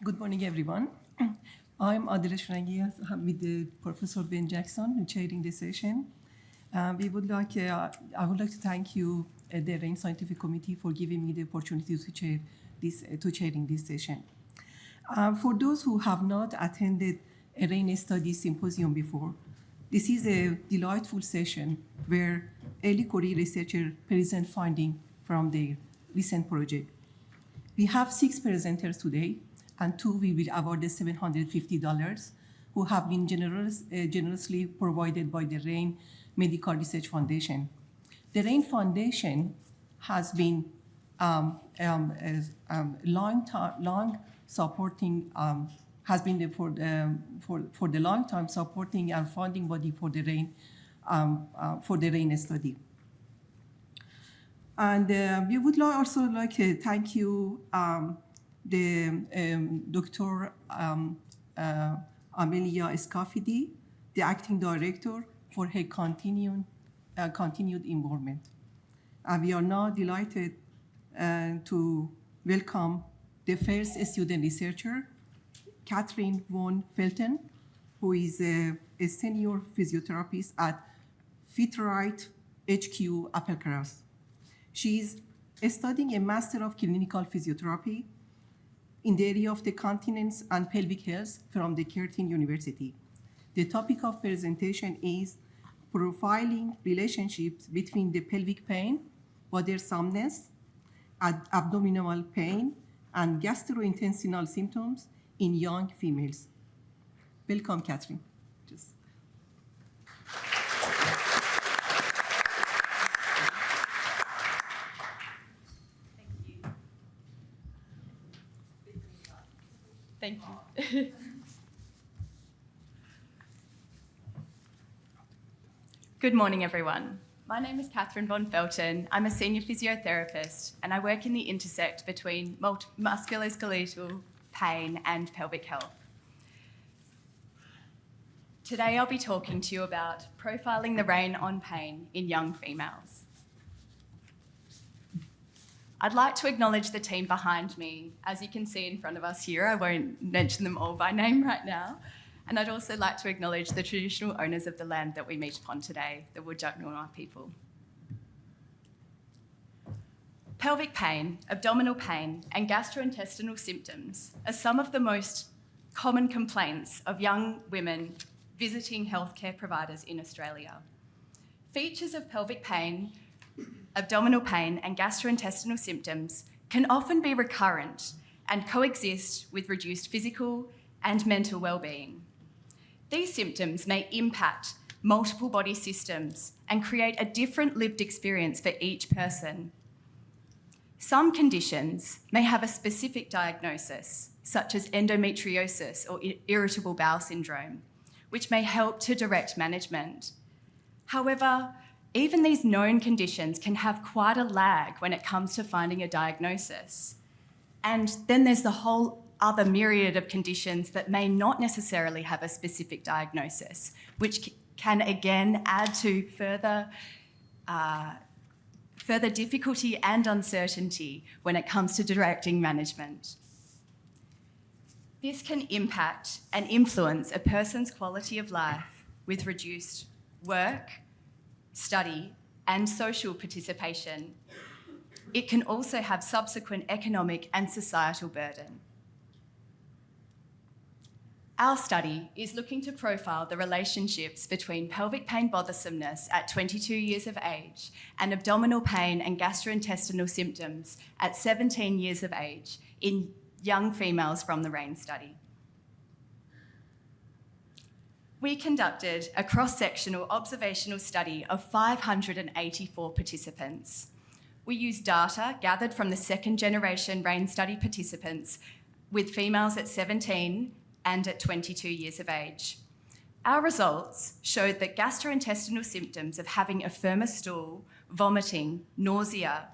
Good morning, everyone. I'm Adila Shrangias. I'm with Professor Ben Jackson, who's chairing the session. I would like to thank you, the RAIN Scientific Committee, for giving me the opportunity to chairing this session. For those who have not attended a RAIN study symposium before, this is a delightful session where early career researchers present findings from their recent project. We have 6 presenters today, and 2 we will award the $750 who have been generously provided by the RAIN Medical Research Foundation. The RAIN Foundation has been long supporting has been for the long time supporting and funding body for the RAIN study. And we would also like to thank you, Dr. Amelia Scafidi, the acting director, for her continued involvement. And we are now delighted to welcome the first student researcher, Catherine von Felten, who is a senior physiotherapist at Fitrite HQ Applecross. She is studying a Master of Clinical Physiotherapy in the area of the continence and pelvic health from the Curtin University. The topic of presentation is profiling relationships between the pelvic pain, bothersomness, abdominal pain, and gastrointestinal symptoms in young females. Welcome, Catherine. Thank you. Good morning, everyone. My name is Catherine von Felten. I'm a senior physiotherapist, and I work in the intersect between musculoskeletal pain and pelvic health. Today, I'll be talking to you about profiling the RAIN on pain in young females. I'd like to acknowledge the team behind me. As you can see in front of us here, I won't mention them all by name right now. And I'd also like to acknowledge the traditional owners of the land that we meet upon today, the Whadjuk Noongar people. Pelvic pain, abdominal pain, and gastrointestinal symptoms are some of the most common complaints of young women visiting healthcare providers in Australia. Features of pelvic pain, abdominal pain, and gastrointestinal symptoms can often be recurrent and coexist with reduced physical and mental well-being. These symptoms may impact multiple body systems and create a different lived experience for each person. Some conditions may have a specific diagnosis, such as endometriosis or irritable bowel syndrome, which may help to direct management. However, even these known conditions can have quite a lag when it comes to finding a diagnosis. And then there's the whole other myriad of conditions that may not necessarily have a specific diagnosis, which can again add to further difficulty and uncertainty when it comes to directing management. This can impact and influence a person's quality of life with reduced work, study, and social participation. It can also have subsequent economic and societal burden. Our study is looking to profile the relationships between pelvic pain bothersomeness at 22 years of age and abdominal pain and gastrointestinal symptoms at 17 years of age in young females from the RAIN study. We conducted a cross-sectional observational study of 584 participants. We used data gathered from the second-generation RAIN study participants with females at 17 and at 22 years of age. Our results showed that gastrointestinal symptoms of having a firmer stool, vomiting, nausea,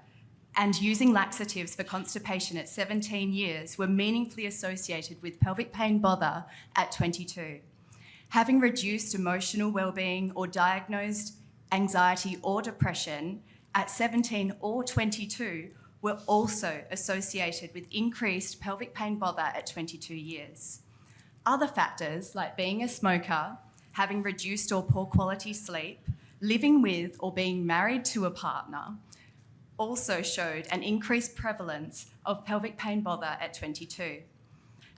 and using laxatives for constipation at 17 years were meaningfully associated with pelvic pain bother at 22. Having reduced emotional well-being or diagnosed anxiety or depression at 17 or 22 were also associated with increased pelvic pain bother at 22 years. Other factors, like being a smoker, having reduced or poor quality sleep, living with or being married to a partner, also showed an increased prevalence of pelvic pain bother at 22.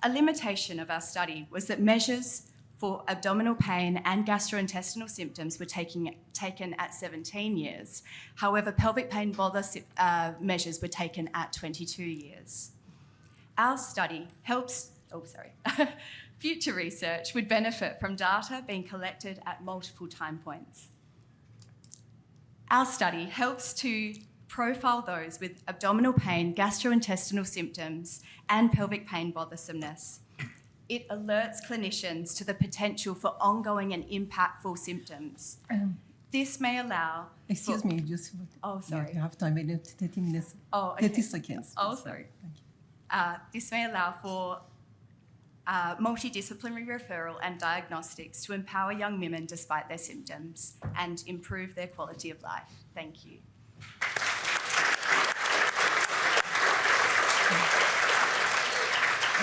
A limitation of our study was that measures for abdominal pain and gastrointestinal symptoms were taken at 17 years. However, pelvic pain bother measures were taken at 22 years. Our study helps, future research would benefit from data being collected at multiple time points. Our study helps to profile those with abdominal pain, gastrointestinal symptoms, and pelvic pain bothersomeness. It alerts clinicians to the potential for ongoing and impactful symptoms. This may allow... Excuse me, just... Oh, sorry. You have time, 30 minutes. Oh, okay. 30 seconds. Oh, sorry. Thank you. This may allow for multidisciplinary referral and diagnostics to empower young women despite their symptoms and improve their quality of life. Thank you.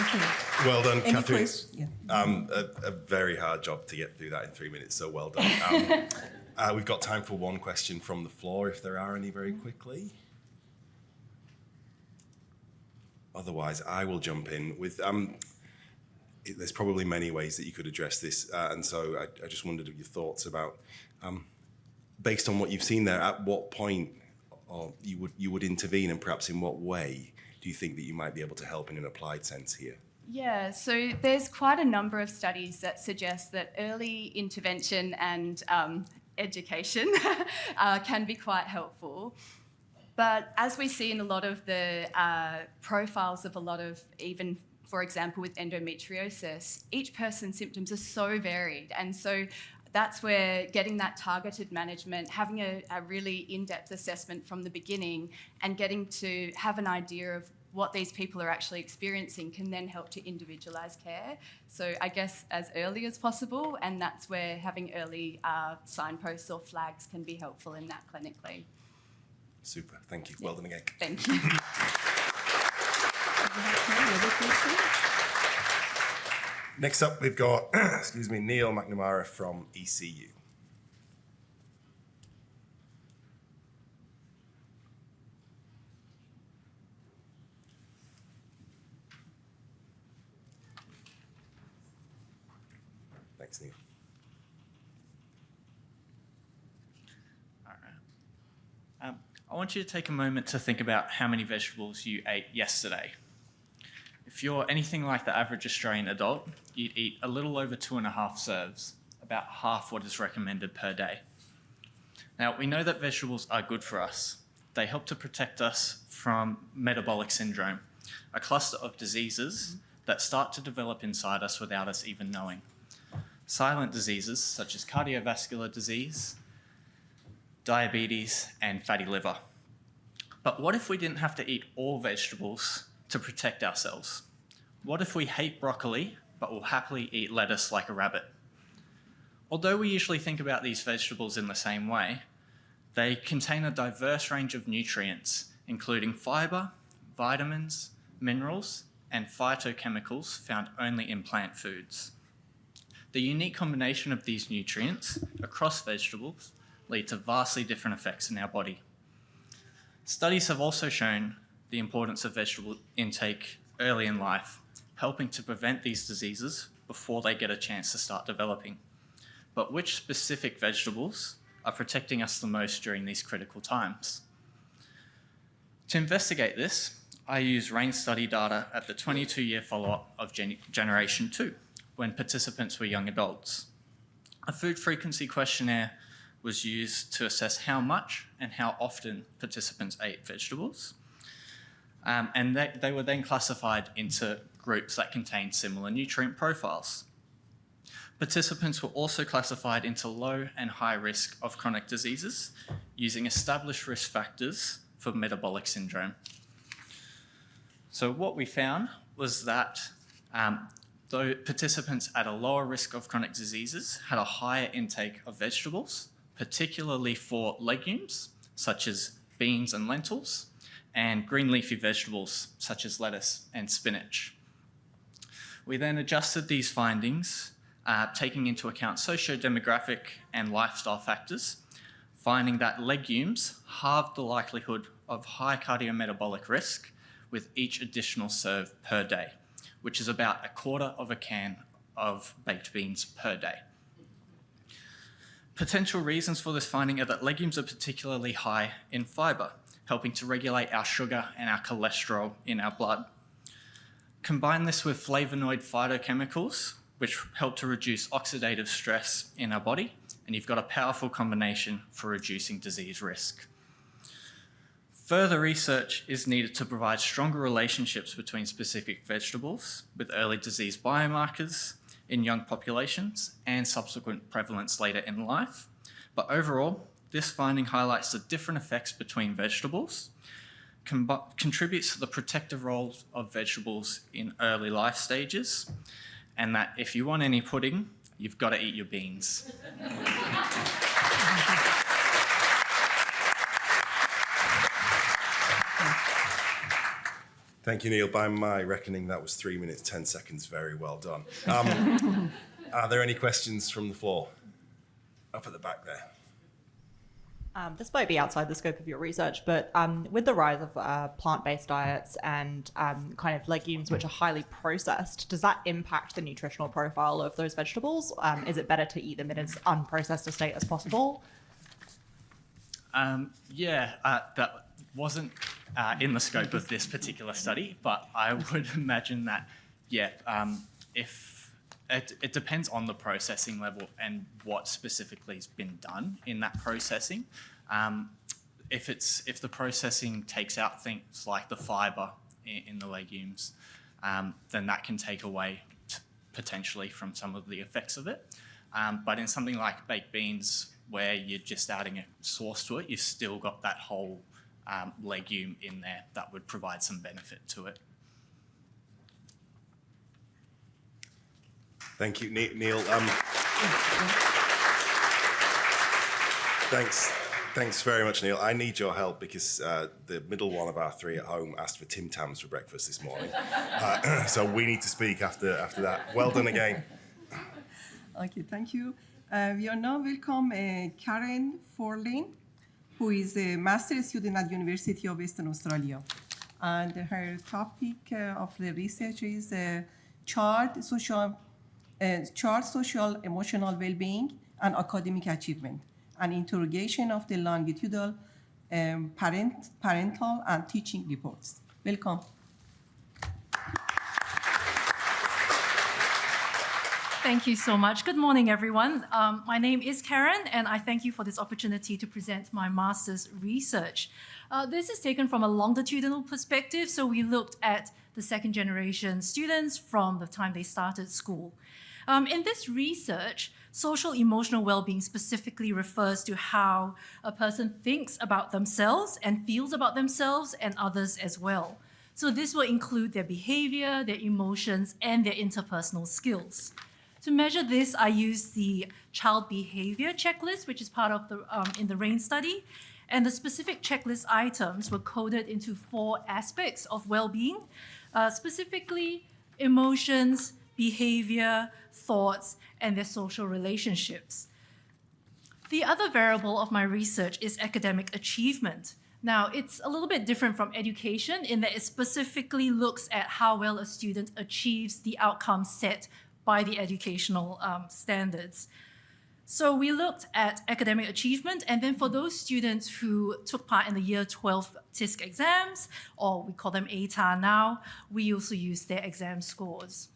Okay. Well done, Any Catherine. questions? A very hard job to get through that in 3 minutes, so well done. We've got time for one question from the floor, if there are any, very quickly. Otherwise, I will jump in with... there's probably many ways that you could address this, and so I just wondered your thoughts about, based on what you've seen there, at what point you would intervene, and perhaps in what way do you think that you might be able to help in an applied sense here? Yeah, so there's quite a number of studies that suggest that early intervention and education can be quite helpful. But as we see in a lot of the profiles of a lot of, even for example with endometriosis, each person's symptoms are so varied. And so that's where getting that targeted management, having a really in-depth assessment from the beginning and getting to have an idea of what these people are actually experiencing can then help to individualise care. So I guess as early as possible, and that's where having early signposts or flags can be helpful in that clinically. Super, thank you. Well done again. Thank you. Next up, we've got, Neil McNamara from ECU. Thanks, Neil. All right. I want you to take a moment to think about how many vegetables you ate yesterday. If you're anything like the average Australian adult, you'd eat a little over 2.5 serves, about half what is recommended per day. Now, we know that vegetables are good for us. They help to protect us from metabolic syndrome, a cluster of diseases that start to develop inside us without us even knowing. Silent diseases such as cardiovascular disease, diabetes, and fatty liver. But what if we didn't have to eat all vegetables to protect ourselves? What if we hate broccoli, but will happily eat lettuce like a rabbit? Although we usually think about these vegetables in the same way, they contain a diverse range of nutrients, including fibre, vitamins, minerals, and phytochemicals found only in plant foods. The unique combination of these nutrients across vegetables lead to vastly different effects in our body. Studies have also shown the importance of vegetable intake early in life, helping to prevent these diseases before they get a chance to start developing. But which specific vegetables are protecting us the most during these critical times? To investigate this, I used RAIN study data at the 22-year follow-up of Generation 2, when participants were young adults. A food frequency questionnaire was used to assess how much and how often participants ate vegetables. And they were then classified into groups that contained similar nutrient profiles. Participants were also classified into low and high risk of chronic diseases using established risk factors for metabolic syndrome. So what we found was that though participants at a lower risk of chronic diseases had a higher intake of vegetables, particularly for legumes such as beans and lentils, and green leafy vegetables such as lettuce and spinach. We then adjusted these findings, taking into account socio-demographic and lifestyle factors, finding that legumes halved the likelihood of high cardiometabolic risk with each additional serve per day, which is about a quarter of a can of baked beans per day. Potential reasons for this finding are that legumes are particularly high in fibre, helping to regulate our sugar and our cholesterol in our blood. Combine this with flavonoid phytochemicals, which help to reduce oxidative stress in our body, and you've got a powerful combination for reducing disease risk. Further research is needed to provide stronger relationships between specific vegetables with early disease biomarkers in young populations and subsequent prevalence later in life. But overall, this finding highlights the different effects between vegetables, contributes to the protective roles of vegetables in early life stages, and that if you want any pudding, you've got to eat your beans. Thank you, Neil. By my reckoning, that was 3 minutes, 10 seconds. Very well done. Are there any questions from the floor? Up at the back there. This might be outside the scope of your research, but with the rise of plant-based diets and kind of legumes which are highly processed, does that impact the nutritional profile of those vegetables? Is it better to eat them in as unprocessed a state as possible? That wasn't in the scope of this particular study, but I would imagine that, if it depends on the processing level and what specifically has been done in that processing. If the processing takes out things like the fibre in the legumes, then that can take away potentially from some of the effects of it. But in something like baked beans, where you're just adding a sauce to it, you've still got that whole legume in there that would provide some benefit to it. Thank you, Neil. Thanks very much, Neil. I need your help because the middle one of our three at home asked for Tim Tams for breakfast this morning. So we need to speak after that. Well done again. Okay, thank you. We are now welcome Karen Forlane, who is a master's student at University of Western Australia. And her topic of the research is child social emotional well-being and academic achievement, an interrogation of the longitudinal parental and teaching reports. Welcome. Thank you so much. Good morning, everyone. My name is Karen, and I thank you for this opportunity to present my master's research. This is taken from a longitudinal perspective, so we looked at the second generation students from the time they started school. In this research, social emotional well-being specifically refers to how a person thinks about themselves and feels about themselves and others as well. So this will include their behavior, their emotions, and their interpersonal skills. To measure this, I used the child behavior checklist, which is part of the in the RAIN study, and the specific checklist items were coded into 4 aspects of well-being, specifically emotions, behavior, thoughts, and their social relationships. The other variable of my research is academic achievement. Now, it's a little bit different from education in that it specifically looks at how well a student achieves the outcomes set by the educational standards. So we looked at academic achievement, and then for those students who took part in the Year 12 TISC exams, or we call them ATAR now, we also used their exam scores.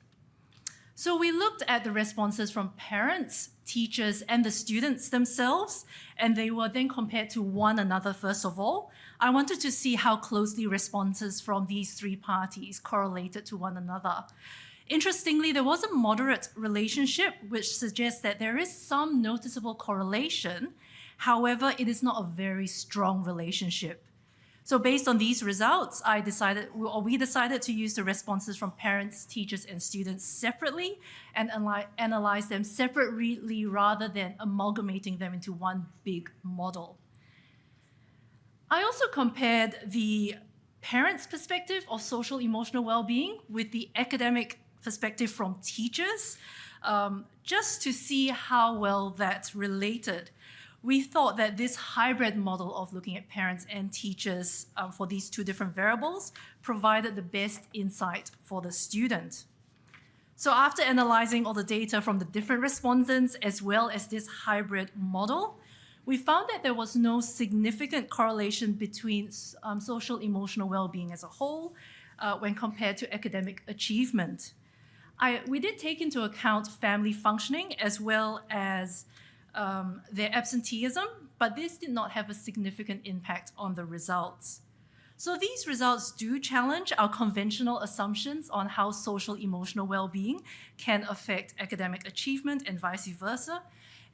So we looked at the responses from parents, teachers, and the students themselves, and they were then compared to one another first of all. I wanted to see how closely responses from these 3 parties correlated to one another. Interestingly, there was a moderate relationship, which suggests that there is some noticeable correlation. However, it is not a very strong relationship. So based on these results, we decided to use the responses from parents, teachers, and students separately and analyze them separately rather than amalgamating them into one big model. I also compared the parents' perspective of social emotional well-being with the academic perspective from teachers, just to see how well that's related. We thought that this hybrid model of looking at parents and teachers for these two different variables provided the best insight for the student. So after analyzing all the data from the different respondents as well as this hybrid model, we found that there was no significant correlation between social emotional well-being as a whole when compared to academic achievement. We did take into account family functioning as well as their absenteeism, but this did not have a significant impact on the results. So these results do challenge our conventional assumptions on how social emotional well-being can affect academic achievement and vice versa.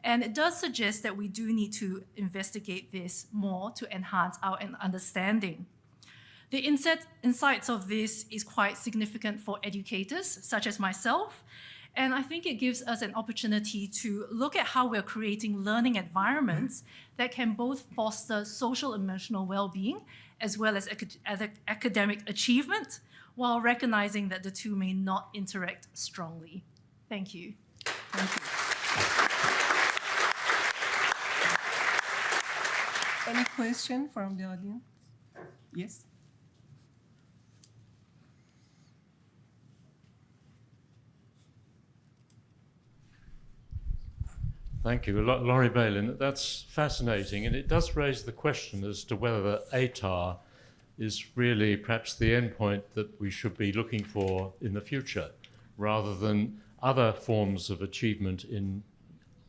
And it does suggest that we do need to investigate this more to enhance our understanding. The insights of this is quite significant for educators, such as myself, and I think it gives us an opportunity to look at how we're creating learning environments that can both foster social emotional well-being as well as academic achievement, while recognizing that the two may not interact strongly. Thank you. Thank you. Any question from the audience? Yes? Thank you. Laurie Balin, that's fascinating, and it does raise the question as to whether the ATAR is really perhaps the endpoint that we should be looking for in the future, rather than other forms of achievement in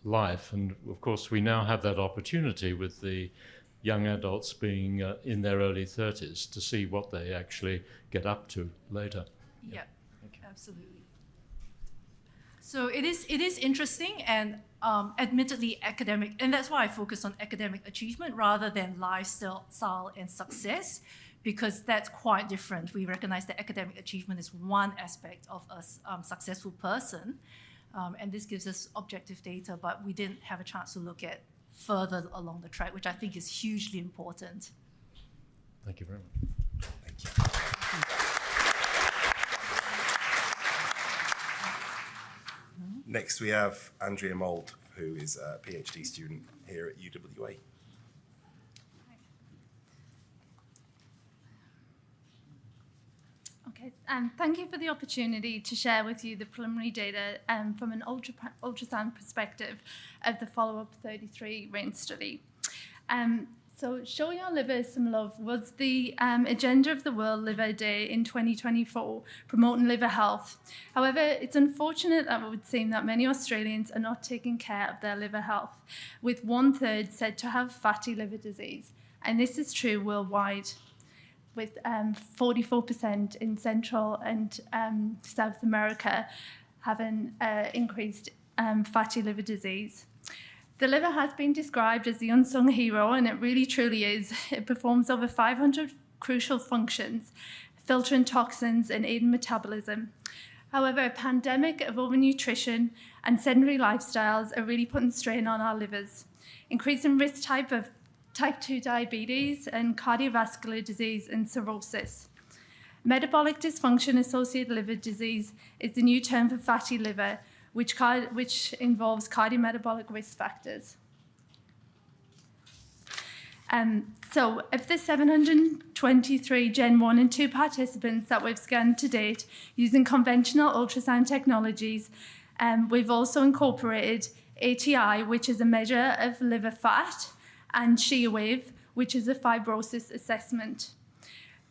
life. And of course, we now have that opportunity with the young adults being in their early 30s to see what they actually get up to later. Yeah, absolutely. So it is interesting and admittedly academic, and that's why I focus on academic achievement rather than lifestyle and success, because that's quite different. We recognize that academic achievement is one aspect of a successful person, and this gives us objective data, but we didn't have a chance to look at further along the track, which I think is hugely important. Thank you very much. Thank you. Next, we have Andrea Mould, who is a PhD student here at UWA. Okay, thank you for the opportunity to share with you the preliminary data from an ultrasound perspective of the follow-up 33 range study. So Show Your Liver Some Love was the agenda of the World Liver Day in 2024, promoting liver health. However, it's unfortunate that it would seem that many Australians are not taking care of their liver health, with 1/3 said to have fatty liver disease. And this is true worldwide, with 44% in Central and South America having increased fatty liver disease. The liver has been described as the unsung hero, and it really truly is. It performs over 500 crucial functions, filtering toxins and aiding metabolism. However, a pandemic of overnutrition and sedentary lifestyles are really putting strain on our livers, increasing risk type of type 2 diabetes and cardiovascular disease and cirrhosis. Metabolic dysfunction-associated liver disease is the new term for fatty liver, which involves cardiometabolic risk factors. So of the 723 Gen 1 and 2 participants that we've scanned to date using conventional ultrasound technologies, we've also incorporated ATI, which is a measure of liver fat, and shear wave, which is a fibrosis assessment.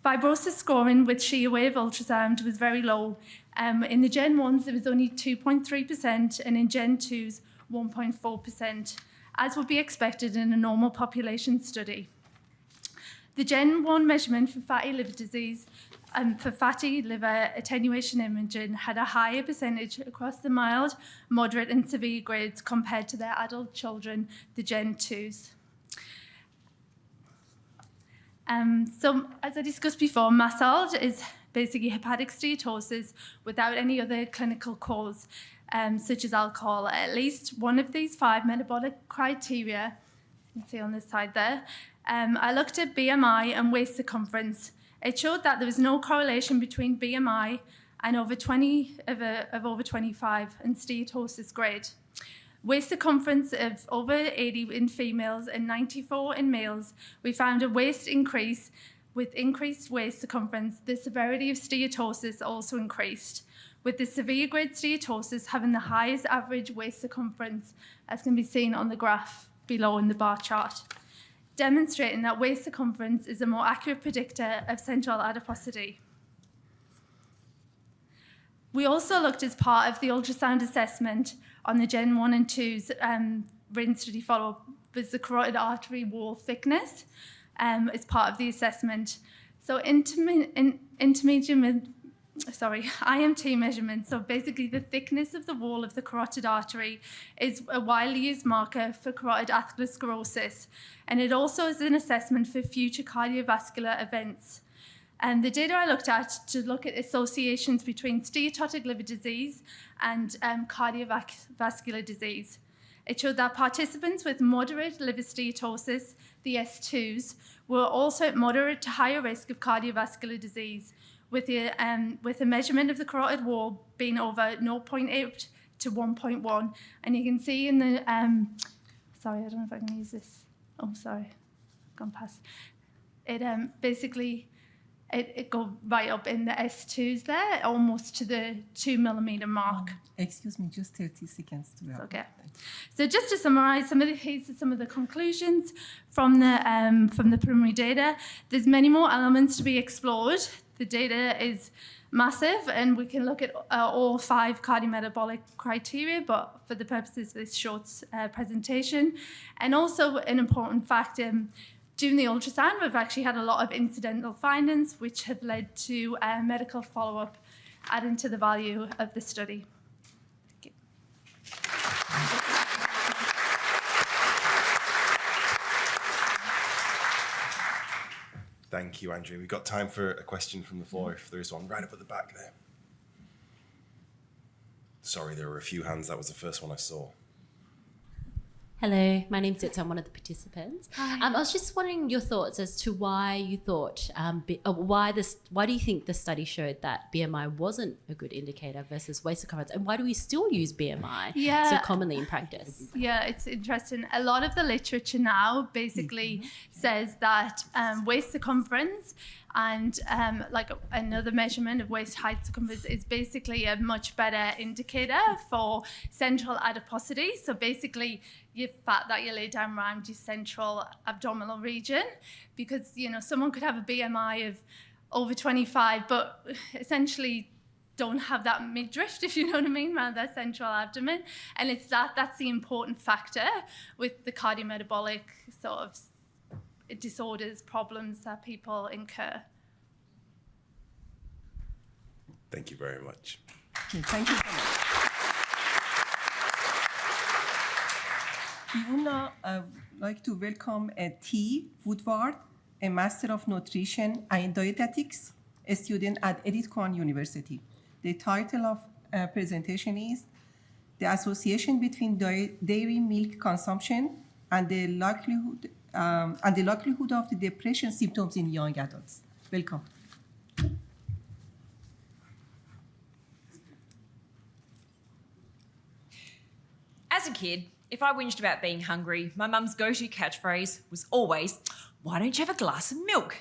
Fibrosis scoring with shear wave ultrasound was very low. In the Gen 1s, there was only 2.3%, and in Gen 2s, 1.4%, as would be expected in a normal population study. The Gen 1 measurement for fatty liver disease, for fatty liver attenuation imaging, had a higher percentage across the mild, moderate, and severe grades compared to their adult children, the Gen 2s. So, as I discussed before, MASLD is basically hepatic steatosis without any other clinical cause, such as alcohol. At least one of these 5 metabolic criteria, you can see on this side there. I looked at BMI and waist circumference, It showed that there was no correlation between BMI and over 25 and steatosis grade. Waist circumference of over 80 in females and 94 in males, we found a waist increase. With increased waist circumference, the severity of steatosis also increased, with the severe grade steatosis having the highest average waist circumference, as can be seen on the graph below in the bar chart, demonstrating that waist circumference is a more accurate predictor of central adiposity. We also looked as part of the ultrasound assessment on the Gen 1 and 2's RIN study follow-up was the carotid artery wall thickness as part of the assessment. So IMT measurement, so basically the thickness of the wall of the carotid artery is a widely used marker for carotid atherosclerosis, and it also is an assessment for future cardiovascular events. And the data I looked at to look at associations between steatotic liver disease and cardiovascular disease. It showed that participants with moderate liver steatosis, the S2s, were also at moderate to higher risk of cardiovascular disease, with a measurement of the carotid wall being over 0.8 to 1.1. And you can see in the, sorry, I don't know if I can use this. Oh, sorry, gone past. It basically, it go right up in the S2s there, almost to the 2 millimeter mark. Excuse me, just 30 seconds to wrap. Okay. So just to summarise, here's some of the conclusions from the preliminary data. There's many more elements to be explored. The data is massive, and we can look at all 5 cardiometabolic criteria, but for the purposes of this short presentation. And also an important fact, during the ultrasound, we've actually had a lot of incidental findings, which have led to medical follow-up, adding to the value of the study. Thank you. Thank you, Andrew. We've got time for a question from the floor, if there is one, right up at the back there. Sorry, there were a few hands. That was the first one I saw. Hello, my name's Ditsa. I'm one of the participants. Hi. I was just wondering your thoughts as to why you thought, why do you think the study showed that BMI wasn't a good indicator versus waist circumference, and why do we still use BMI so commonly in practice? Yeah, it's interesting. A lot of the literature now basically says that waist circumference and like another measurement of waist height circumference is basically a much better indicator for central adiposity. So basically, your fat that you lay down around your central abdominal region, because someone could have a BMI of over 25, but essentially don't have that midriff, if you know what I mean, around their central abdomen. And it's that's the important factor with the cardiometabolic sort of disorders, problems that people incur. Thank you very much. Okay, thank you so much. We would now like to welcome T. Woodward, a Master of Nutrition and Dietetics, a student at Edith Cowan University. The title of presentation is The Association Between Dairy Milk Consumption and the likelihood of the depression symptoms in young adults. Welcome. As a kid, if I whinged about being hungry, my mum's go-to catchphrase was always, "Why don't you have a glass of milk?"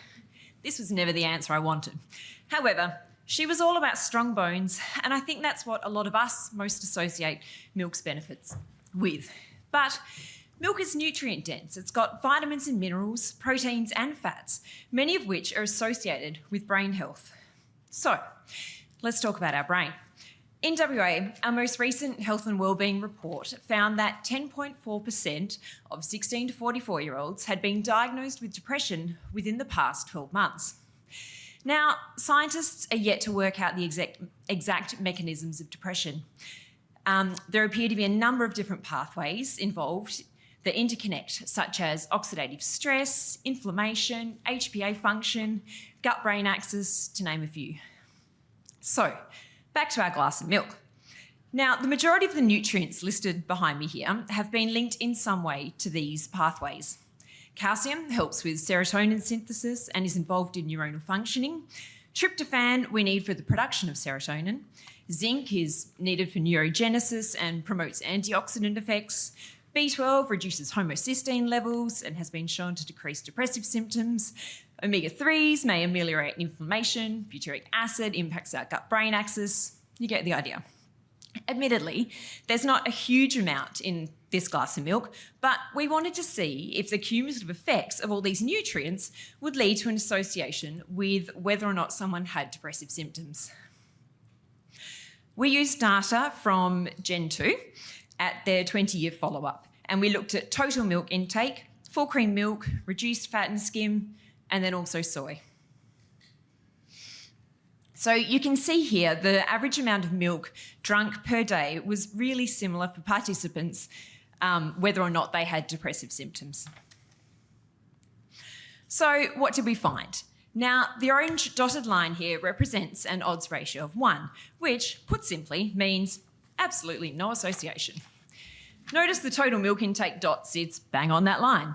This was never the answer I wanted. However, she was all about strong bones, and I think that's what a lot of us most associate milk's benefits with. But milk is nutrient dense. It's got vitamins and minerals, proteins and fats, many of which are associated with brain health. So, let's talk about our brain. In WA, our most recent health and wellbeing report found that 10.4% of 16 to 44-year-olds had been diagnosed with depression within the past 12 months. Now, scientists are yet to work out the exact mechanisms of depression. There appear to be a number of different pathways involved that interconnect, such as oxidative stress, inflammation, HPA function, gut-brain axis, to name a few. So, back to our glass of milk. Now, the majority of the nutrients listed behind me here have been linked in some way to these pathways. Calcium helps with serotonin synthesis and is involved in neuronal functioning. Tryptophan we need for the production of serotonin. Zinc is needed for neurogenesis and promotes antioxidant effects. B12 reduces homocysteine levels and has been shown to decrease depressive symptoms. Omega-3s may ameliorate inflammation. Butyric acid impacts our gut-brain axis. You get the idea. Admittedly, there's not a huge amount in this glass of milk, but we wanted to see if the cumulative effects of all these nutrients would lead to an association with whether or not someone had depressive symptoms. We used data from Gen 2 at their 20-year follow-up, and we looked at total milk intake, full cream milk, reduced fat and skim, and then also soy. So you can see here the average amount of milk drunk per day was really similar for participants, whether or not they had depressive symptoms. So what did we find? Now, the orange dotted line here represents an odds ratio of 1, which, put simply, means absolutely no association. Notice the total milk intake dot sits bang on that line.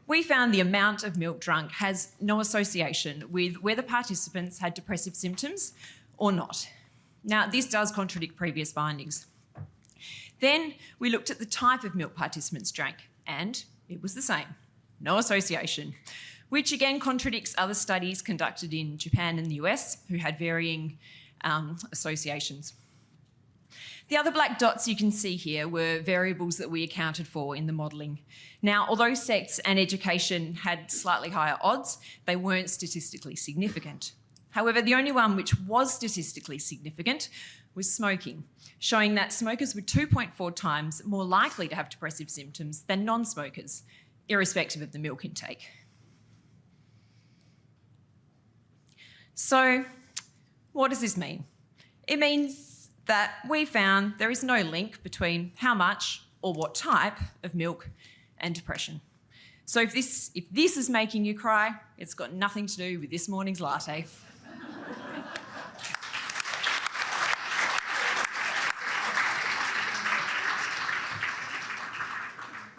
We found the amount of milk drunk has no association with whether participants had depressive symptoms or not. Now, this does contradict previous findings. Then we looked at the type of milk participants drank, and it was the same, no association, which again contradicts other studies conducted in Japan and the US who had varying associations. The other black dots you can see here were variables that we accounted for in the modelling. Now, although sex and education had slightly higher odds, they weren't statistically significant. However, the only one which was statistically significant was smoking, showing that smokers were 2.4 times more likely to have depressive symptoms than non-smokers, irrespective of the milk intake. So, what does this mean? It means that we found there is no link between how much or what type of milk and depression. So if this is making you cry, it's got nothing to do with this morning's latte.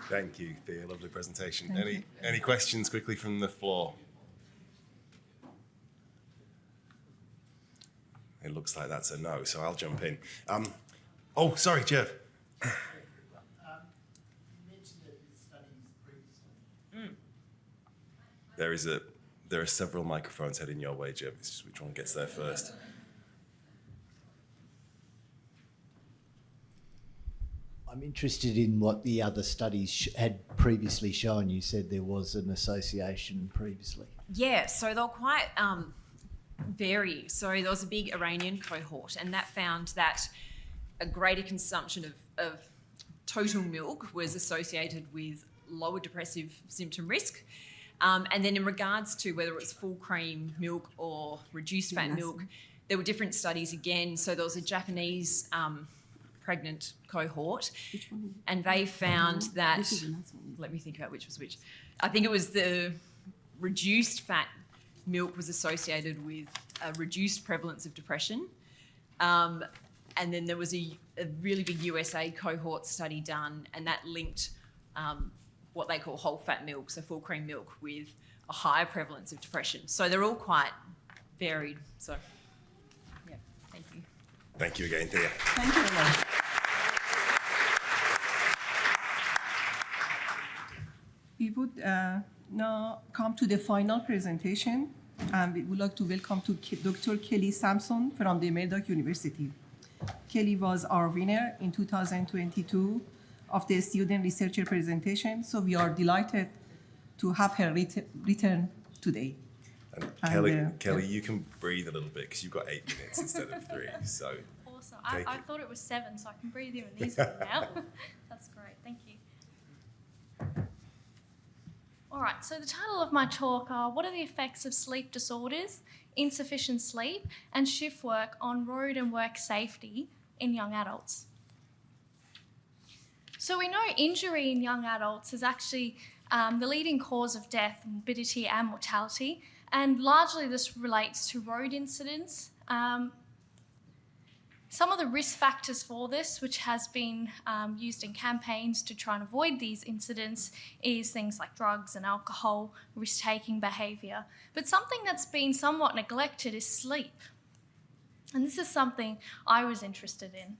Thank you, Thea. Lovely presentation. Any questions quickly from the floor? It looks like that's a no, so I'll jump in. Oh, sorry, Jeff. There are several microphones heading your way, Jeff. It's just which one gets there first. I'm interested in what the other studies had previously shown. You said there was an association previously. Yeah, so they were quite varying. So there was a big Iranian cohort, and that found that a greater consumption of total milk was associated with lower depressive symptom risk. And then in regards to whether it was full cream milk or reduced fat milk, there were different studies again. So there was a Japanese pregnant cohort, and they found that, let me think about which was which. I think it was the reduced fat milk was associated with a reduced prevalence of depression. And then there was a really big USA cohort study done, and that linked what they call whole fat milk, so full cream milk, with a higher prevalence of depression. So they're all quite varied. So, yeah, thank you. Thank you again, Thea. Thank you very much. We would now come to the final presentation, and we would like to welcome to Dr. Kelly Sampson from the Murdoch University. Kelly was our winner in 2022 of the student researcher presentation, so we are delighted to have her return today. And Kelly, you can breathe a little bit because you've got 8 minutes instead of 3. So awesome. I thought it was 7, so I can breathe even easier now. That's great. Thank you. All right. So the title of my talk are "What are the effects of sleep disorders, insufficient sleep, and shift work on road and work safety in young adults?" So we know injury in young adults is actually the leading cause of death, morbidity and mortality, and largely this relates to road incidents. Some of the risk factors for this, which has been used in campaigns to try and avoid these incidents, is things like drugs and alcohol, risk-taking behaviour. But something that's been somewhat neglected is sleep. And this is something I was interested in.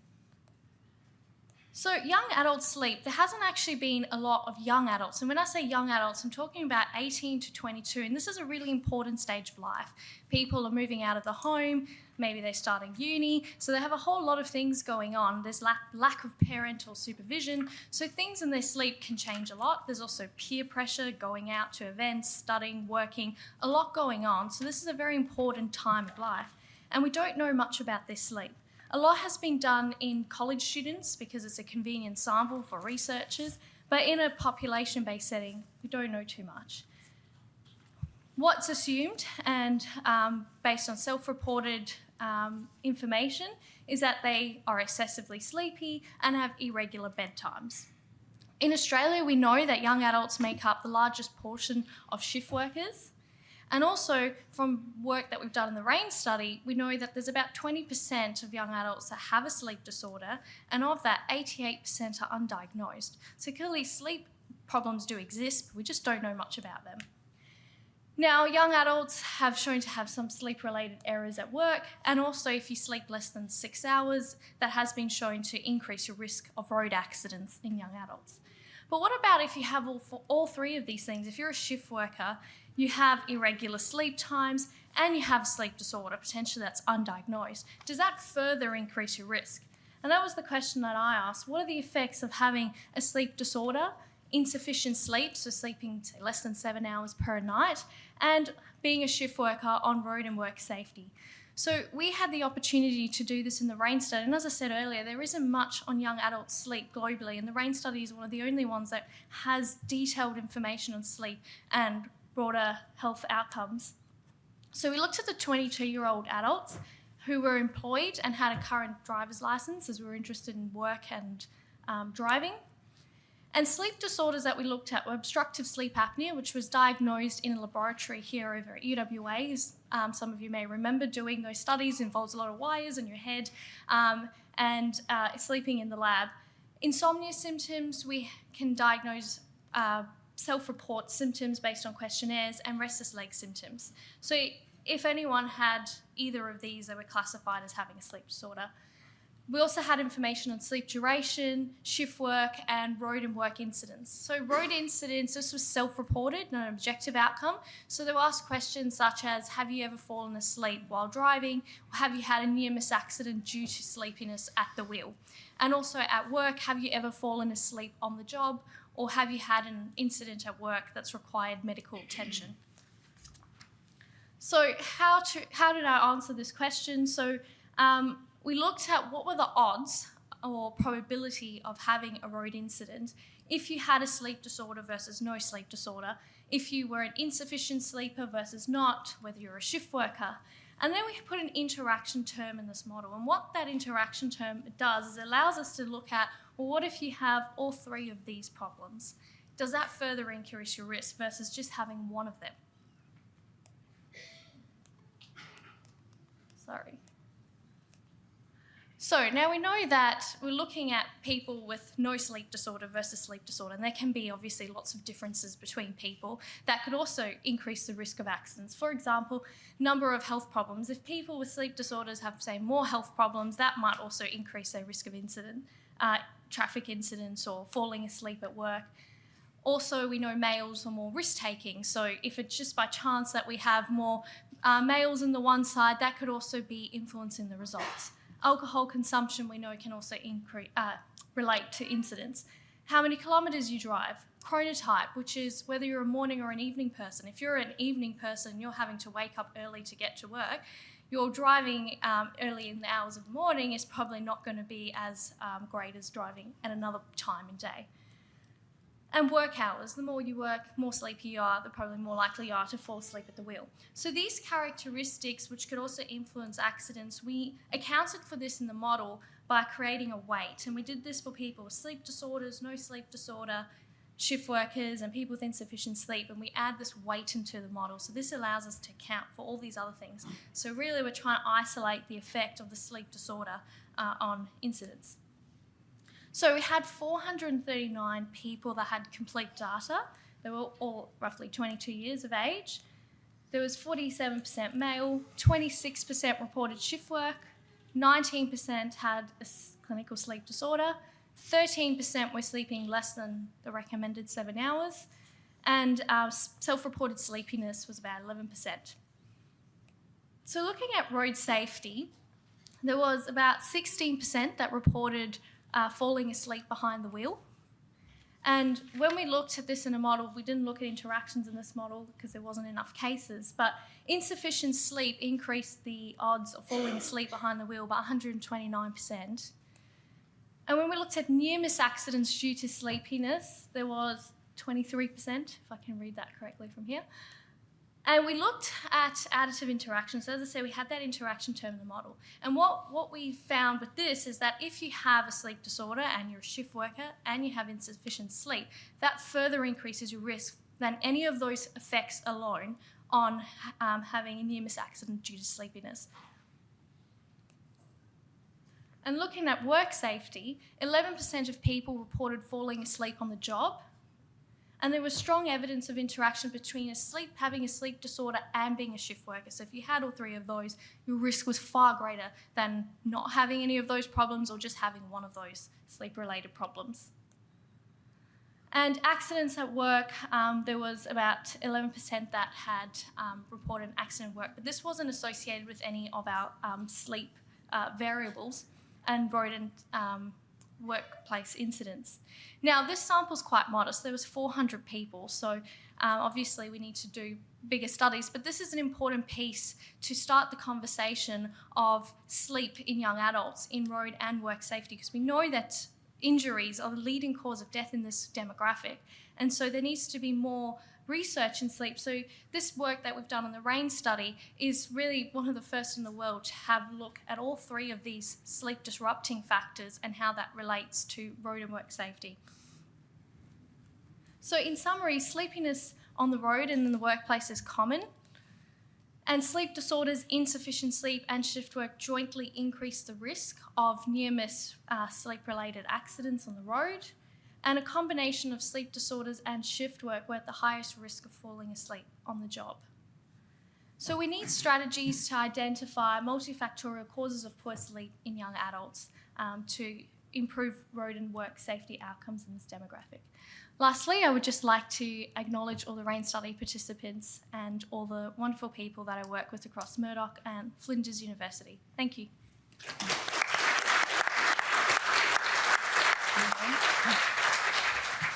So young adult sleep, there hasn't actually been a lot of young adults. And when I say young adults, I'm talking about 18 to 22. And this is a really important stage of life. People are moving out of the home, maybe they're starting uni, so they have a whole lot of things going on. There's lack of parental supervision, so things in their sleep can change a lot. There's also peer pressure, going out to events, studying, working, a lot going on. So this is a very important time of life. And we don't know much about their sleep. A lot has been done in college students because it's a convenient sample for researchers, but in a population-based setting, we don't know too much. What's assumed, and based on self-reported information, is that they are excessively sleepy and have irregular bedtimes. In Australia, we know that young adults make up the largest portion of shift workers. And also, from work that we've done in the RAIN study, we know that there's about 20% of young adults that have a sleep disorder, and of that, 88% are undiagnosed. So clearly, sleep problems do exist, but we just don't know much about them. Now, young adults have shown to have some sleep-related errors at work, and also if you sleep less than 6 hours, that has been shown to increase your risk of road accidents in young adults. But what about if you have all three of these things? If you're a shift worker, you have irregular sleep times, and you have a sleep disorder, potentially that's undiagnosed. Does that further increase your risk? And that was the question that I asked. What are the effects of having a sleep disorder, insufficient sleep, so sleeping say, less than 7 hours per night, and being a shift worker on road and work safety? So we had the opportunity to do this in the RAIN study, and as I said earlier, there isn't much on young adult sleep globally, and the RAIN study is one of the only ones that has detailed information on sleep and broader health outcomes. So we looked at the 22-year-old adults who were employed and had a current driver's license, as we were interested in work and driving. And sleep disorders that we looked at were obstructive sleep apnea, which was diagnosed in a laboratory here over at UWA. As some of you may remember, doing those studies involves a lot of wires in your head and sleeping in the lab. Insomnia symptoms, we can diagnose self-report symptoms based on questionnaires, and restless leg symptoms. So if anyone had either of these, they were classified as having a sleep disorder. We also had information on sleep duration, shift work, and road and work incidents. So road incidents, this was self-reported, not an objective outcome. So they were asked questions such as, have you ever fallen asleep while driving? Or have you had a near-miss accident due to sleepiness at the wheel? And also at work, have you ever fallen asleep on the job? Or have you had an incident at work that's required medical attention? So how did I answer this question? So we looked at what were the odds or probability of having a road incident if you had a sleep disorder versus no sleep disorder, if you were an insufficient sleeper versus not, whether you're a shift worker. And then we put an interaction term in this model. And what that interaction term does is it allows us to look at, well, what if you have all three of these problems? Does that further increase your risk versus just having one of them? Sorry. So now we know that we're looking at people with no sleep disorder versus sleep disorder, and there can be obviously lots of differences between people that could also increase the risk of accidents. For example, number of health problems. If people with sleep disorders have, say, more health problems, that might also increase their risk of incident, traffic incidents or falling asleep at work. Also, we know males are more risk-taking, so if it's just by chance that we have more males on the one side, that could also be influencing the results. Alcohol consumption, we know, can also relate to incidents. How many kilometres you drive. Chronotype, which is whether you're a morning or an evening person. If you're an evening person, you're having to wake up early to get to work. Your driving early in the hours of the morning is probably not going to be as great as driving at another time in day. And work hours. The more you work, more sleepy you are, the probably more likely you are to fall asleep at the wheel. So these characteristics, which could also influence accidents, we accounted for this in the model by creating a weight. And we did this for people with sleep disorders, no sleep disorder, shift workers, and people with insufficient sleep. And we add this weight into the model. So this allows us to account for all these other things. So really we're trying to isolate the effect of the sleep disorder on incidents. So we had 439 people that had complete data. They were all roughly 22 years of age. There was 47% male, 26% reported shift work, 19% had a clinical sleep disorder, 13% were sleeping less than the recommended 7 hours, and self-reported sleepiness was about 11%. So looking at road safety, there was about 16% that reported falling asleep behind the wheel. And when we looked at this in a model, we didn't look at interactions in this model because there wasn't enough cases, but insufficient sleep increased the odds of falling asleep behind the wheel by 129%. And when we looked at near-miss accidents due to sleepiness, there was 23%, if I can read that correctly from here. And we looked at additive interactions. So as I said, we had that interaction term in the model. And what we found with this is that if you have a sleep disorder and you're a shift worker and you have insufficient sleep, that further increases your risk than any of those effects alone on having a near-miss accident due to sleepiness. And looking at work safety, 11% of people reported falling asleep on the job. And there was strong evidence of interaction between having a sleep disorder and being a shift worker. So if you had all three of those, your risk was far greater than not having any of those problems or just having one of those sleep-related problems. And accidents at work, there was about 11% that had reported an accident at work, but this wasn't associated with any of our sleep variables and rodent workplace incidents. Now, this sample's quite modest. There was 400 people, so obviously we need to do bigger studies, but this is an important piece to start the conversation of sleep in young adults in road and work safety, because we know that injuries are the leading cause of death in this demographic, and so there needs to be more research in sleep. So this work that we've done on the RAIN study is really one of the first in the world to have a look at all three of these sleep disrupting factors and how that relates to road and work safety. So in summary, sleepiness on the road and in the workplace is common, and sleep disorders, insufficient sleep and shift work jointly increase the risk of near-miss sleep-related accidents on the road. And a combination of sleep disorders and shift work were at the highest risk of falling asleep on the job. So we need strategies to identify multifactorial causes of poor sleep in young adults to improve road and work safety outcomes in this demographic. Lastly, I would just like to acknowledge all the RAIN study participants and all the wonderful people that I work with across Murdoch and Flinders University. Thank you.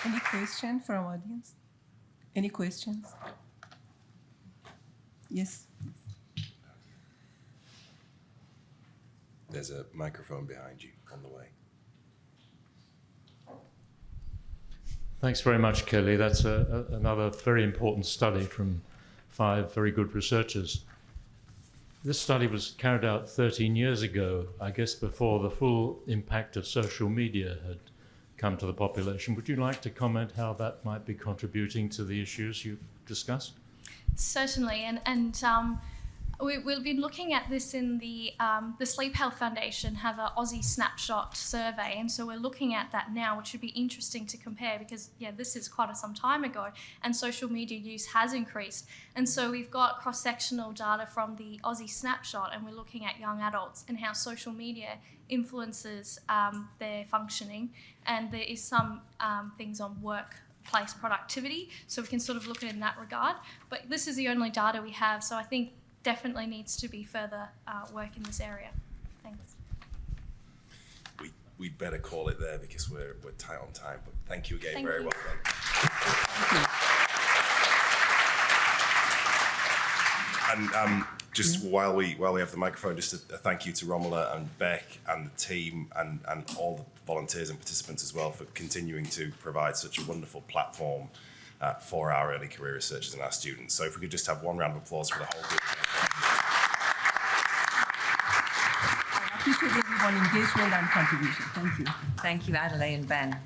Any question from audience? Any questions? Yes. There's a microphone behind you on the way. Thanks very much, Kelly. That's another very important study from 5 very good researchers. This study was carried out 13 years ago, I guess before the full impact of social media had come to the population. Would you like to comment how that might be contributing to the issues you've discussed? Certainly, and we've been looking at this in the Sleep Health Foundation have an Aussie snapshot survey, and so we're looking at that now, which would be interesting to compare because, yeah, this is quite some time ago, and social media use has increased. And so we've got cross-sectional data from the Aussie snapshot, and we're looking at young adults and how social media influences their functioning, and there is some things on workplace productivity, so we can sort of look at it in that regard. But this is the only data we have, so I think definitely needs to be further work in this area. Thanks. We'd better call it there because we're tight on time, but thank you again. Very well done. And just while we have the microphone, just a thank you to Romola and Beck and the team and all the volunteers and participants as well for continuing to provide such a wonderful platform for our early career researchers and our students. So if we could just have one round of applause for the whole group. I appreciate everyone's engagement and contribution. Thank you. Thank you, Adelaide and Ben.